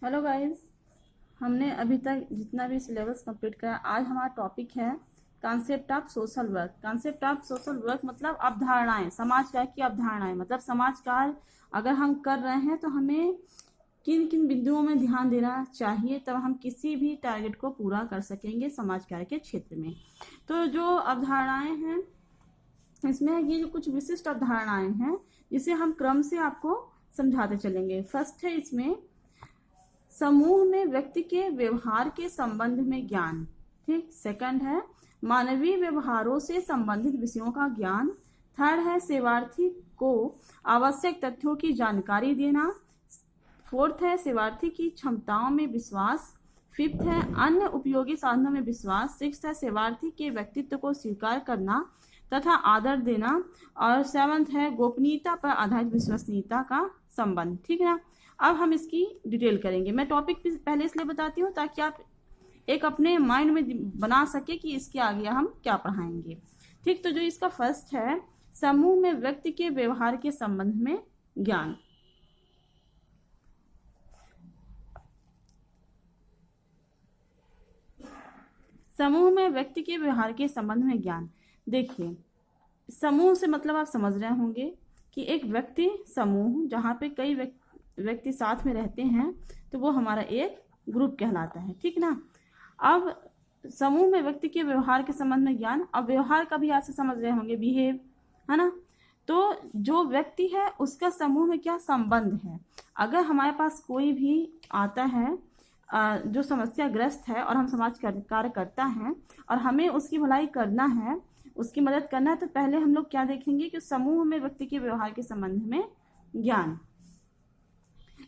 Hello guys. हमने अभी तक जितना भी सिलेबस कंप्लीट करा, आज हमारा टॉपिक है concept of social work. Concept of social work मतलब अवधारणाएं, समाज कार्य की अवधारणाएं। मतलब समाज कार्य अगर हम कर रहे हैं तो हमें किन किन बिंदुओं में ध्यान देना चाहिए, तब हम किसी भी टारगेट को पूरा कर सकेंगे समाज कार्य के क्षेत्र में। तो जो अवधारणाएं हैं इसमें ये जो कुछ विशिष्ट अवधारणाएं हैं जिसे हम क्रम से आपको समझाते चलेंगे। फर्स्ट है इसमें समूह में व्यक्ति के व्यवहार के संबंध में ज्ञान। ठीक। सेकंड है मानवीय व्यवहारों से संबंधित विषयों का ज्ञान। थर्ड है सेवार्थी को आवश्यक तथ्यों की जानकारी देना। फोर्थ है सेवार्थी की क्षमताओं में विश्वास। फिफ्थ है अन्य उपयोगी साधनों में विश्वास। सिक्स्थ है सेवार्थी के व्यक्तित्व को स्वीकार करना तथा आदर देना। और सेवंथ है गोपनीयता पर आधारित विश्वसनीयता का संबंध। ठीक है ना। अब हम इसकी डिटेल करेंगे। मैं टॉपिक पहले इसलिए बताती हूँ ताकि आप एक अपने माइंड में बना सके कि इसके आगे हम क्या पढ़ाएंगे। ठीक। तो जो इसका फर्स्ट है समूह में व्यक्ति के व्यवहार के संबंध में ज्ञान। समूह में व्यक्ति के व्यवहार के संबंध में ज्ञान। देखिए, समूह से मतलब आप समझ रहे होंगे कि एक व्यक्ति समूह जहाँ पे कई व्यक्ति साथ में रहते हैं तो वो हमारा एक ग्रुप कहलाता है। ठीक ना। अब समूह में व्यक्ति के व्यवहार के संबंध में ज्ञान। अब व्यवहार का भी आप से समझ रहे होंगे, बिहेव, है ना। तो जो व्यक्ति है उसका समूह में क्या संबंध है। अगर हमारे पास कोई भी आता है जो समस्याग्रस्त है और हम समाज कार्य करता है और हमें उसकी भलाई करना है, उसकी मदद करना है, तो पहले हम लोग क्या देखेंगे कि समूह में व्यक्ति के व्यवहार के संबंध में ज्ञान।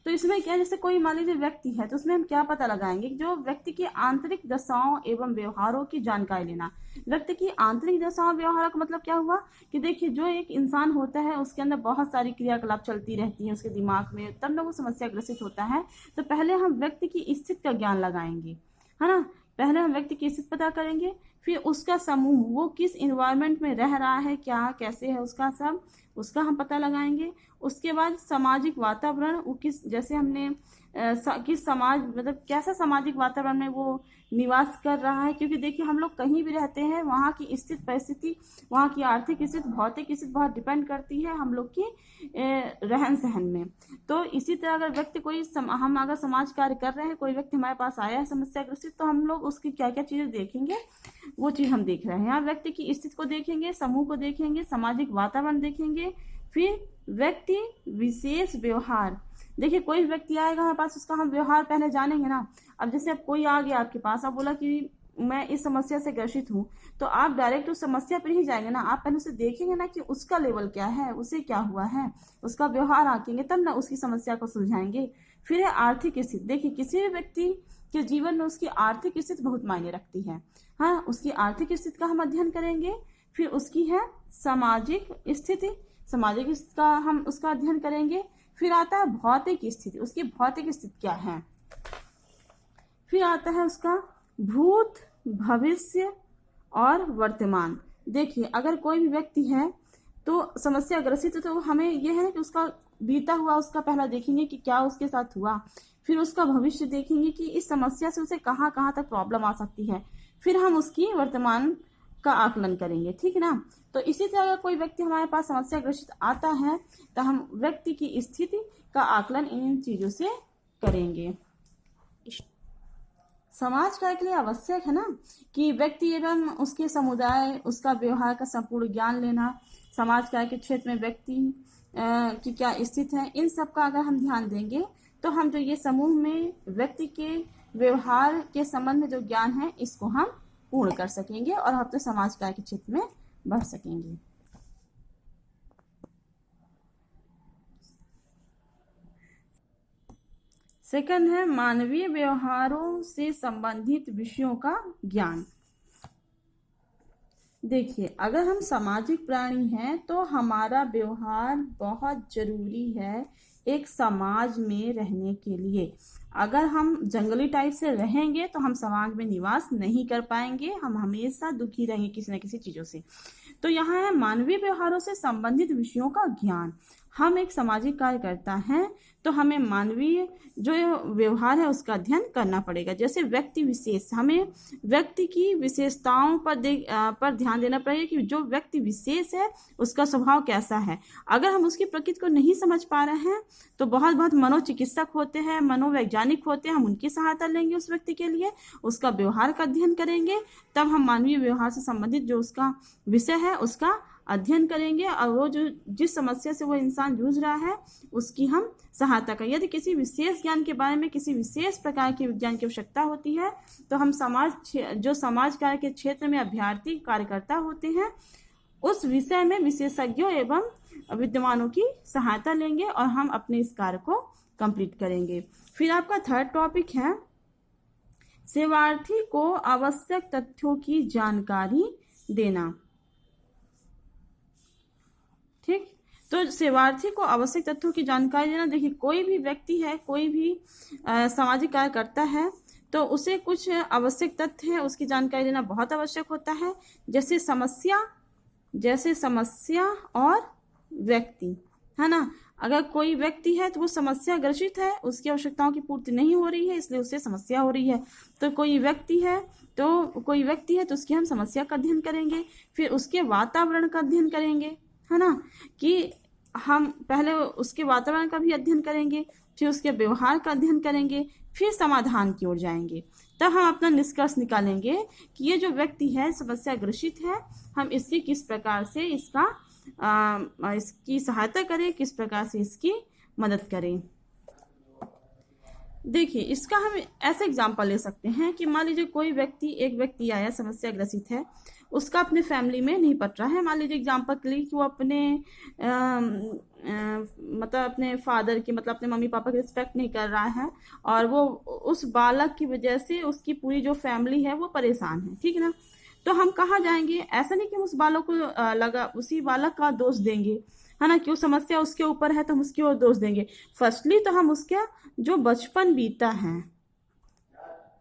तो इसमें क्या, जैसे कोई मान लीजिए व्यक्ति है तो उसमें हम क्या पता लगाएंगे, जो व्यक्ति की आंतरिक दशाओं एवं व्यवहारों की जानकारी लेना। व्यक्ति की आंतरिक दशाओं व्यवहारों का मतलब क्या हुआ कि देखिए, जो एक इंसान होता है उसके अंदर बहुत सारी क्रियाकलाप चलती रहती है उसके दिमाग में, तब ना वो समस्या ग्रसित होता है। तो पहले हम व्यक्ति की स्थिति का ज्ञान लगाएंगे, है ना। पहले हम व्यक्ति की स्थिति पता करेंगे, फिर उसका समूह, वो किस इन्वायरमेंट में रह रहा है, क्या कैसे है उसका सब, उसका हम पता लगाएंगे। उसके बाद सामाजिक वातावरण, वो किस, जैसे हमने किस समाज, मतलब कैसा सामाजिक वातावरण में वो निवास कर रहा है। क्योंकि देखिए, हम लोग कहीं भी रहते हैं, वहाँ की स्थिति परिस्थिति, वहाँ की आर्थिक स्थिति, भौतिक स्थिति बहुत डिपेंड करती है हम लोग की रहन सहन में। तो इसी तरह अगर व्यक्ति हम अगर समाज कार्य कर रहे हैं, कोई व्यक्ति हमारे पास आया है समस्याग्रसित, तो हम लोग उसकी क्या क्या चीजें देखेंगे, वो चीज हम देख रहे हैं। यहाँ व्यक्ति की स्थिति को देखेंगे, समूह को देखेंगे, सामाजिक वातावरण देखेंगे, फिर व्यक्ति विशेष व्यवहार। देखिए, कोई व्यक्ति आएगा हमारे पास, उसका हम व्यवहार पहले जानेंगे ना। अब जैसे अब कोई आ गया आपके पास, अब बोला कि मैं इस समस्या से ग्रसित हूँ, तो आप डायरेक्ट उस समस्या पर ही जाएंगे ना। आप पहले उसे देखेंगे ना कि उसका लेवल क्या है, उसे क्या हुआ है, उसका व्यवहार आंकेंगे, तब ना उसकी समस्या को सुलझाएंगे। फिर है आर्थिक स्थिति। देखिए, किसी भी व्यक्ति के जीवन में उसकी आर्थिक स्थिति बहुत मायने रखती है। हाँ, उसकी आर्थिक स्थिति का हम अध्ययन करेंगे। फिर उसकी है सामाजिक स्थिति, सामाजिक स्थिति का हम उसका अध्ययन करेंगे। फिर आता है भौतिक स्थिति, उसकी भौतिक स्थिति क्या है। फिर आता है उसका भूत, भविष्य और वर्तमान। देखिए, अगर कोई भी व्यक्ति है तो समस्या ग्रसित है, तो हमें यह है कि उसका बीता हुआ उसका पहला देखेंगे कि क्या उसके साथ हुआ। फिर उसका भविष्य देखेंगे कि इस समस्या से उसे कहाँ कहाँ तक प्रॉब्लम आ सकती है। फिर हम उसकी वर्तमान का आकलन करेंगे। ठीक है ना। तो इसी तरह अगर कोई व्यक्ति हमारे पास समस्या ग्रसित आता है तो हम व्यक्ति की स्थिति का आकलन इन चीजों से करेंगे। समाज कार्य के लिए आवश्यक है ना कि व्यक्ति एवं उसके समुदाय, उसका व्यवहार का संपूर्ण ज्ञान लेना। समाज कार्य के क्षेत्र में व्यक्ति की क्या स्थिति है, इन सब का अगर हम ध्यान देंगे तो हम जो ये समूह में व्यक्ति के व्यवहार के संबंध में जो ज्ञान है, इसको हम पूर्ण कर सकेंगे और अपने समाज कार्य के क्षेत्र में बढ़ सकेंगे। सेकंड है मानवीय व्यवहारों से संबंधित विषयों का ज्ञान। देखिए, अगर हम सामाजिक प्राणी हैं तो हमारा व्यवहार बहुत जरूरी है एक समाज में रहने के लिए। अगर हम जंगली टाइप से रहेंगे तो हम समाज में निवास नहीं कर पाएंगे, हम हमेशा दुखी रहेंगे किसी न किसी चीजों से। तो यहाँ है मानवीय व्यवहारों से संबंधित विषयों का ज्ञान। हम एक सामाजिक कार्यकर्ता हैं तो हमें मानवीय जो व्यवहार है उसका अध्ययन करना पड़ेगा। जैसे व्यक्ति विशेष, हमें व्यक्ति की विशेषताओं पर ध्यान देना पड़ेगा कि जो व्यक्ति विशेष है उसका स्वभाव कैसा है। अगर हम उसकी प्रकृति को नहीं समझ पा रहे हैं तो बहुत बहुत मनोचिकित्सक होते हैं, मनोवैज्ञानिक होते हैं, हम उनकी सहायता लेंगे उस व्यक्ति के लिए, उसका व्यवहार का अध्ययन करेंगे, तब हम मानवीय व्यवहार से संबंधित जो उसका विषय है उसका अध्ययन करेंगे और वो जो जिस समस्या से वो इंसान जूझ रहा है उसकी हम सहायता करें। यदि किसी विशेष ज्ञान के बारे में, किसी विशेष प्रकार के विज्ञान की आवश्यकता होती है तो हम समाज कार्य के क्षेत्र में अभ्यर्थी कार्यकर्ता होते हैं उस विषय में विशेषज्ञों एवं विद्वानों की सहायता लेंगे और हम अपने इस कार्य को कंप्लीट करेंगे। फिर आपका थर्ड टॉपिक है सेवार्थी को आवश्यक तथ्यों की जानकारी देना। ठीक, तो सेवार्थी को आवश्यक तथ्यों की जानकारी देना। देखिए, कोई भी व्यक्ति है, कोई भी सामाजिक कार्यकर्ता है तो उसे कुछ आवश्यक तथ्य है उसकी जानकारी देना बहुत आवश्यक होता है। जैसे समस्या और व्यक्ति, है ना। अगर कोई व्यक्ति है तो वो समस्या ग्रसित है, उसकी आवश्यकताओं की पूर्ति नहीं हो रही है इसलिए उसे समस्या हो रही है। तो कोई व्यक्ति है तो उसकी हम समस्या का अध्ययन करेंगे, फिर उसके वातावरण का अध्ययन करेंगे, है ना, कि हम पहले उसके वातावरण का भी अध्ययन करेंगे, फिर उसके व्यवहार का अध्ययन करेंगे, फिर समाधान की ओर जाएंगे। तब हम अपना निष्कर्ष निकालेंगे कि ये जो व्यक्ति है समस्या ग्रसित है, हम इसकी किस प्रकार से इसकी सहायता करें, किस प्रकार से इसकी मदद करें। देखिए, इसका हम ऐसे एग्जाम्पल ले सकते हैं कि मान लीजिए एक व्यक्ति आया समस्या ग्रसित है, उसका अपने फैमिली में नहीं पट रहा है। मान लीजिए एग्जाम्पल के लिए कि वो अपने फादर की, मतलब अपने मम्मी पापा की रिस्पेक्ट नहीं कर रहा है और वो उस बालक की वजह से उसकी पूरी जो फैमिली है वो परेशान है, ठीक है ना। तो हम कहाँ जाएंगे? ऐसा नहीं कि हम उस बालक को उसी बालक का दोष देंगे, है ना, कि वो समस्या उसके ऊपर है तो हम उसकी ओर दोष देंगे। फर्स्टली तो हम उसका जो बचपन बीता है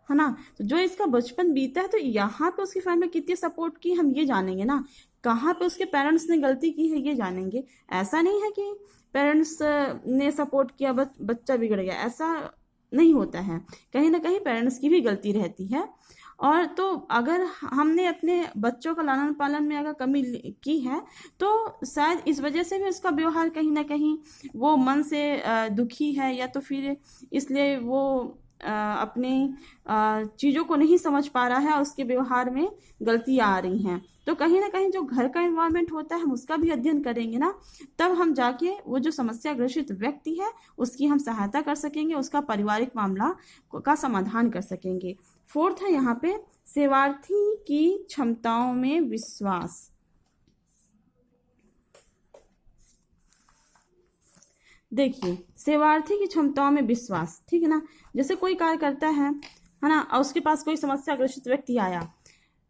ना, तो जो इसका बचपन बीता है तो यहाँ पे उसकी फैमिली कितनी सपोर्ट की हम ये जानेंगे ना, कहाँ पे उसके पेरेंट्स ने गलती की है ये जानेंगे। ऐसा नहीं है कि पेरेंट्स ने सपोर्ट किया बच्चा बिगड़ गया, ऐसा नहीं होता है। कहीं ना कहीं पेरेंट्स की भी गलती रहती है। और तो अगर हमने अपने बच्चों का लालन पालन में अगर कमी की है तो शायद इस वजह से भी उसका व्यवहार कहीं ना कहीं वो मन से दुखी है, या तो फिर इसलिए वो अपनी चीज़ों को नहीं समझ पा रहा है और उसके व्यवहार में गलतियाँ आ रही हैं। तो कहीं ना कहीं जो घर का एनवायरनमेंट होता है हम उसका भी अध्ययन करेंगे ना, तब हम जाके वो जो समस्या ग्रसित व्यक्ति है उसकी हम सहायता कर सकेंगे, उसका पारिवारिक मामला का समाधान कर सकेंगे। फोर्थ है यहाँ पे सेवार्थी की क्षमताओं में विश्वास। देखिए, सेवार्थी की क्षमताओं में विश्वास, ठीक है ना। जैसे कोई कार्य करता है ना, और उसके पास कोई समस्या ग्रसित व्यक्ति आया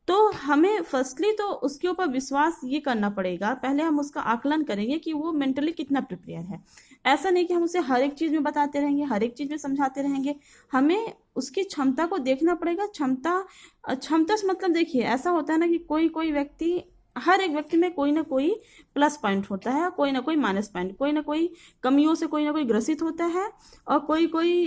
तो हमें फर्स्टली तो उसके ऊपर विश्वास ये करना पड़ेगा, पहले हम उसका आकलन करेंगे कि वो मेंटली कितना प्रिपेयर है। ऐसा नहीं कि हम उसे हर एक चीज़ में बताते रहेंगे, हर एक चीज़ में समझाते रहेंगे, हमें उसकी क्षमता को देखना पड़ेगा। क्षमता से मतलब देखिए, ऐसा होता है ना कि कोई व्यक्ति, हर एक व्यक्ति में कोई ना कोई प्लस पॉइंट होता है, कोई ना कोई माइनस पॉइंट, कोई ना कोई कमियों से कोई ना कोई ग्रसित होता है और कोई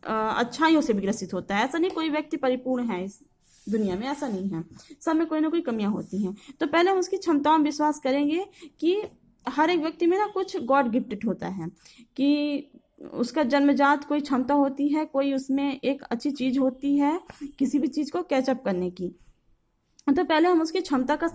अच्छाइयों से भी ग्रसित होता है। ऐसा नहीं कोई व्यक्ति परिपूर्ण है इस दुनिया में, ऐसा नहीं है, सब में कोई ना कोई कमियां होती हैं। तो पहले हम उसकी क्षमताओं में विश्वास करेंगे कि हर एक व्यक्ति में ना कुछ गॉड गिफ्टेड होता है, कि उसका जन्मजात कोई क्षमता होती है, कोई उसमें एक अच्छी चीज़ होती है किसी भी चीज़ को कैचअप करने की। तो पहले हम उसकी क्षमता का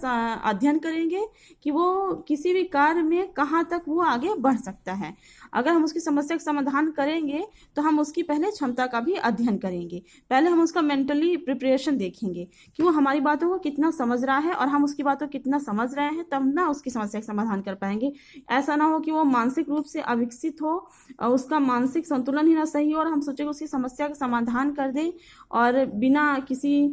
अध्ययन करेंगे कि वो किसी भी कार्य में कहाँ तक वो आगे बढ़ सकता है। अगर हम उसकी समस्या का समाधान करेंगे तो हम उसकी पहले क्षमता का भी अध्ययन करेंगे। पहले हम उसका मेंटली प्रिपरेशन देखेंगे कि वो हमारी बातों को कितना समझ रहा है और हम उसकी बातों को कितना समझ रहे हैं, तब ना उसकी समस्या का समाधान कर पाएंगे। ऐसा ना हो कि वो मानसिक रूप से अविकसित हो और उसका मानसिक संतुलन ही ना सही हो और हम सोचे उसकी समस्या का समाधान कर दें और बिना किसी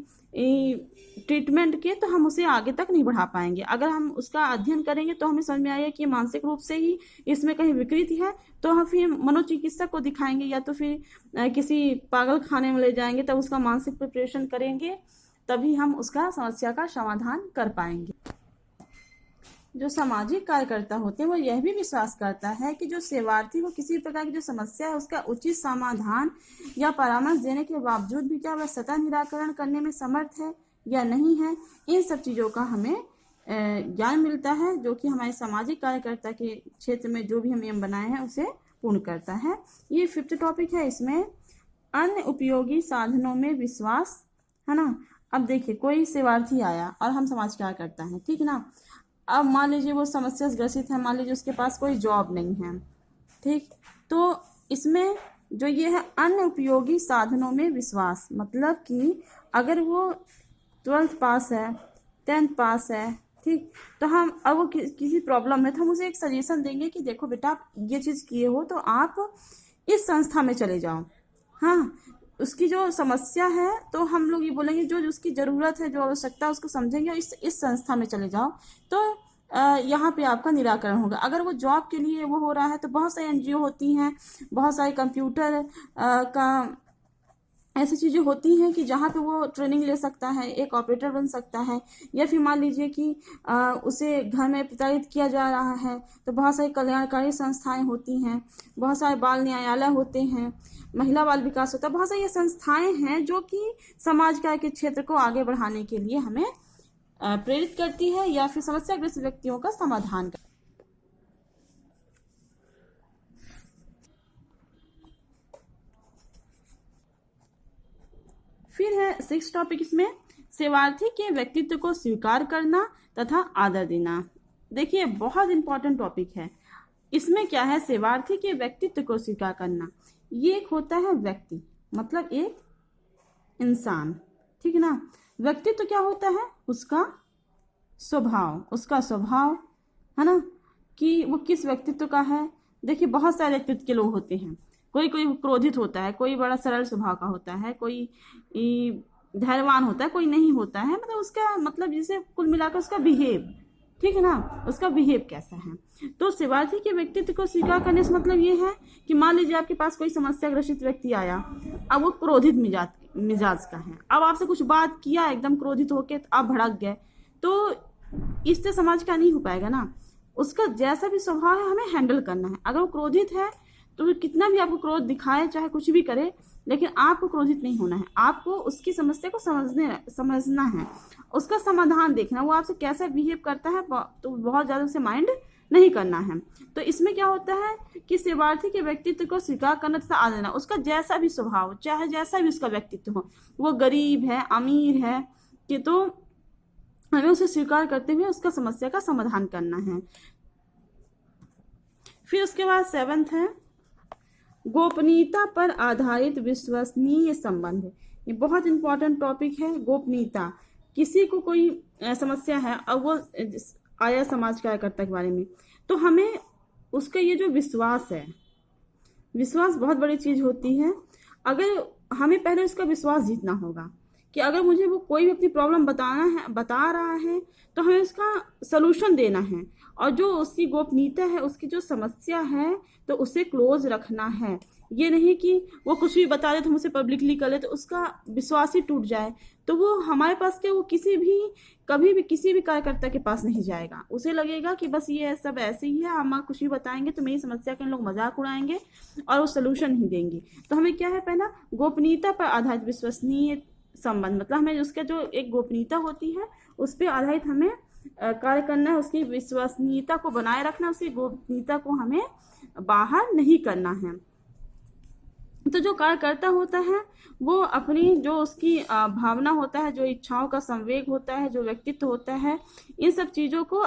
ट्रीटमेंट के तो हम उसे आगे तक नहीं बढ़ा पाएंगे। अगर हम उसका अध्ययन करेंगे तो हमें समझ में आएगा कि मानसिक रूप से ही इसमें कहीं विकृति है, तो हम फिर मनोचिकित्सक को दिखाएंगे या तो फिर किसी पागल खाने में ले जाएंगे, तब उसका मानसिक प्रिपरेशन करेंगे, तभी हम उसका समस्या का समाधान कर पाएंगे। जो सामाजिक कार्यकर्ता होते हैं वो यह भी विश्वास करता है कि जो सेवार्थी को किसी प्रकार की जो समस्या है उसका उचित समाधान या परामर्श देने के बावजूद भी क्या वह सतत निराकरण करने में समर्थ है या नहीं है, इन सब चीज़ों का हमें ज्ञान मिलता है, जो कि हमारे सामाजिक कार्यकर्ता के क्षेत्र में जो भी हम नियम बनाए हैं उसे पूर्ण करता है। ये 5th टॉपिक है, इसमें अन्य उपयोगी साधनों में विश्वास, है ना। अब देखिए कोई सेवार्थी आया और हम समाज क्या करता है, ठीक ना। अब मान लीजिए वो समस्या से ग्रसित है, मान लीजिए उसके पास कोई जॉब नहीं है, ठीक। तो इसमें जो ये है अन्य उपयोगी साधनों में विश्वास, मतलब कि अगर वो 12th पास है, 10th पास है, ठीक, तो हम अब वो किसी प्रॉब्लम में तो हम उसे एक सजेशन देंगे कि देखो बेटा आप ये चीज़ किए हो तो आप इस संस्था में चले जाओ। हाँ, उसकी जो समस्या है तो हम लोग ये बोलेंगे जो उसकी ज़रूरत है, जो आवश्यकता है उसको समझेंगे और इस संस्था में चले जाओ तो यहाँ पे आपका निराकरण होगा। अगर वो जॉब के लिए वो हो रहा है तो बहुत सारी NGO होती हैं, बहुत सारे कंप्यूटर का ऐसी चीज़ें होती हैं कि जहाँ पे वो ट्रेनिंग ले सकता है, एक ऑपरेटर बन सकता है। या फिर मान लीजिए कि उसे घर में प्रताड़ित किया जा रहा है तो बहुत सारी कल्याणकारी संस्थाएं होती हैं, बहुत सारे बाल न्यायालय होते हैं, महिला बाल विकास होता है, बहुत सारी ये संस्थाएं हैं जो कि समाज कार्य के क्षेत्र को आगे बढ़ाने के लिए हमें प्रेरित करती है या फिर समस्याग्रस्त व्यक्तियों का समाधान करती है। फिर है 6th टॉपिक, इसमें सेवार्थी के व्यक्तित्व को स्वीकार करना तथा आदर देना। देखिए बहुत इंपॉर्टेंट टॉपिक है। इसमें क्या है, सेवार्थी के व्यक्तित्व को स्वीकार करना, ये एक होता है व्यक्ति, मतलब एक इंसान, ठीक है ना। व्यक्तित्व क्या होता है, उसका स्वभाव, है ना, कि वो किस व्यक्तित्व का है। देखिए बहुत सारे व्यक्तित्व के लोग होते हैं, कोई क्रोधित होता है, कोई बड़ा सरल स्वभाव का होता है, कोई धैर्यवान होता है, कोई नहीं होता है, मतलब उसका मतलब जैसे कुल मिलाकर उसका बिहेव, ठीक है ना, उसका बिहेव कैसा है। तो सेवार्थी के व्यक्तित्व को स्वीकार करने से मतलब ये है कि मान लीजिए आपके पास कोई समस्या ग्रसित व्यक्ति आया, अब वो क्रोधित मिजाज का है, अब आपसे कुछ बात किया एकदम क्रोधित होके आप भड़क गए, तो इससे समाज का नहीं हो पाएगा ना। उसका जैसा भी स्वभाव है हमें हैंडल करना है। अगर वो क्रोधित है तो कितना भी आपको क्रोध दिखाए, चाहे कुछ भी करे, लेकिन आपको क्रोधित नहीं होना है, आपको उसकी समस्या को समझना है, उसका समाधान देखना, वो आपसे कैसा बिहेव करता है, तो बहुत ज़्यादा उसे माइंड नहीं करना है। तो इसमें क्या होता है कि सेवार्थी के व्यक्तित्व को स्वीकार करना तथा आदर देना, उसका जैसा भी स्वभाव, चाहे जैसा भी उसका व्यक्तित्व हो, वो गरीब है, अमीर है, कि तो हमें उसे स्वीकार करते हुए उसका समस्या का समाधान करना है। फिर उसके बाद 7th है गोपनीयता पर आधारित विश्वसनीय संबंध। ये बहुत इंपॉर्टेंट टॉपिक है, गोपनीयता। किसी को कोई समस्या है और वो आया समाज कार्यकर्ता के बारे में, तो हमें उसका ये जो विश्वास है, विश्वास बहुत बड़ी चीज होती है। अगर हमें पहले उसका विश्वास जीतना होगा कि अगर मुझे वो कोई भी अपनी प्रॉब्लम बता रहा है तो हमें उसका सलूशन देना है, और जो उसकी गोपनीयता है, उसकी जो समस्या है तो उसे क्लोज रखना है। ये नहीं कि वो कुछ भी बता दे तो हम उसे पब्लिकली कर ले तो उसका विश्वास ही टूट जाए, तो वो हमारे पास के वो कभी भी किसी भी कार्यकर्ता के पास नहीं जाएगा। उसे लगेगा कि बस ये सब ऐसे ही है, हम कुछ भी बताएंगे तो मेरी समस्या के लोग मजाक उड़ाएंगे और वो सलूशन ही देंगे। तो हमें क्या है, पहला गोपनीयता पर आधारित विश्वसनीय संबंध, मतलब हमें उसका जो एक गोपनीयता होती है उस पर आधारित हमें कार्य करना है, उसकी विश्वसनीयता को बनाए रखना, उसकी गोपनीयता को हमें बाहर नहीं करना है। तो जो कार्यकर्ता होता है वो अपनी जो उसकी भावना होता है, जो इच्छाओं का संवेग होता है, जो व्यक्तित्व होता है, इन सब चीज़ों को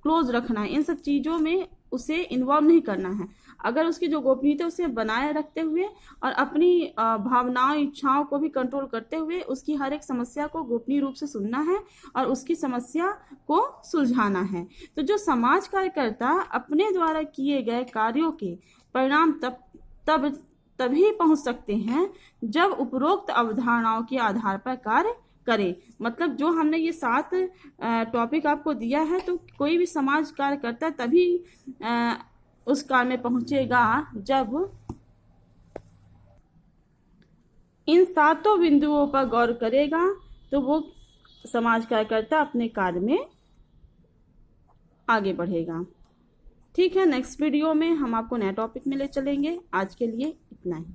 क्लोज रखना है, इन सब चीज़ों में उसे इन्वॉल्व नहीं करना है। अगर उसकी जो गोपनीयता उसे बनाए रखते हुए और अपनी भावनाओं इच्छाओं को भी कंट्रोल करते हुए उसकी हर एक समस्या को गोपनीय रूप से सुनना है और उसकी समस्या को सुलझाना है। तो जो समाज कार्यकर्ता अपने द्वारा किए गए कार्यों के परिणाम तभी पहुंच सकते हैं जब उपरोक्त अवधारणाओं के आधार पर कार्य करे। मतलब जो हमने ये 7 टॉपिक आपको दिया है, तो कोई भी समाज कार्य करता तभी उस कार्य में पहुंचेगा जब इन 7 बिंदुओं पर गौर करेगा, तो वो समाज कार्यकर्ता अपने कार्य में आगे बढ़ेगा। ठीक है, नेक्स्ट वीडियो में हम आपको नए टॉपिक में ले चलेंगे। आज के लिए इतना ही।